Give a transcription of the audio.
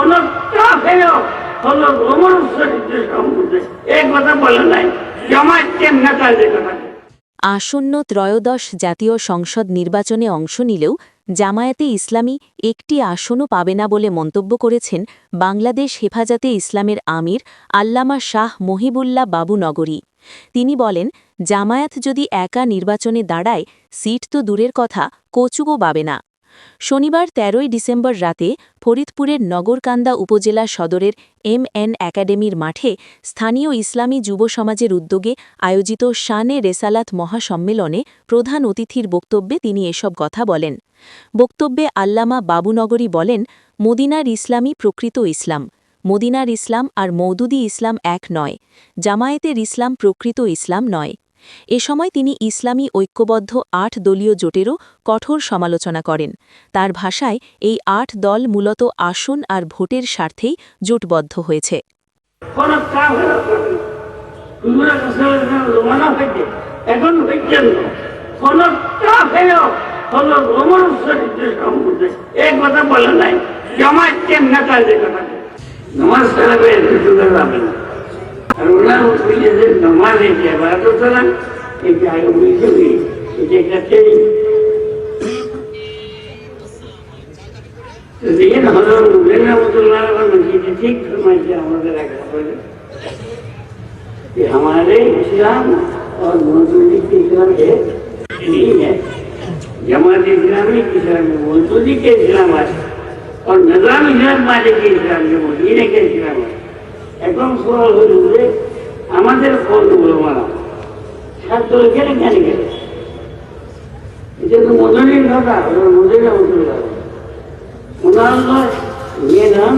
কোন কাফেরও হলো ওমর শরীফের সম্বন্ধে এই কথা বলে নাই। জামায়াতের নেতা যে কথা। আসন্ন ত্রয়োদশ জাতীয় সংসদ নির্বাচনে অংশ নিলেও জামায়াতে ইসলামী একটি আসনও পাবে না বলে মন্তব্য করেছেন বাংলাদেশ হেফাজতে ইসলামের আমির আল্লামা শাহ মহিবুল্লাহ বাবু নগরী। তিনি বলেন, জামায়াত যদি একা নির্বাচনে দাঁড়ায়, সিট তো দূরের কথা, কচুও পাবে না। শনিবার ১৩ ডিসেম্বর রাতে ফরিদপুরের নগরকান্দা উপজেলা সদরের MN একাডেমির মাঠে স্থানীয় ইসলামী যুব সমাজের উদ্যোগে আয়োজিত শানে রেসালাত মহাসম্মেলনে প্রধান অতিথির বক্তব্যে তিনি এসব কথা বলেন। বক্তব্যে আল্লামা বাবুনগরী বলেন, মদিনার ইসলামই প্রকৃত ইসলাম। মদিনার ইসলাম আর মওদুদি ইসলাম এক নয়। জামায়াতের ইসলাম প্রকৃত ইসলাম নয়। এ সময় তিনি ইসলামী ঐক্যবদ্ধ ৮ দলীয় জোটেরও কঠোর সমালোচনা করেন। তার ভাষায় এই ৮ দল মূলত আসন আর ভোটের স্বার্থেই জোটবদ্ধ হয়েছে। আর ওনার নিজেদের নমাজ এসে এবার না এটা আগে বুঝে এটা একটা দেখেন হজরত মুবলিন রহমতুল্লাহ মসজিদে ঠিক ফরমাইছে আমাদের একেবারে कि हमारे इस्लाम और मौजूदी के इस्लाम है नहीं है। जमात इस्लामी के इस्लाम में मौजूदी के इस्लाम है और निजाम इस्लाम वाले के इस्लाम में मदीने के इस्लाम है। এখন সওয়াল হলো যে আমাদের কলগুলো মানা ছাত্র গেলে কেন গেলে এটা তো মজুরির কথা, মজুরি হতো ওনার মেয়ে নাম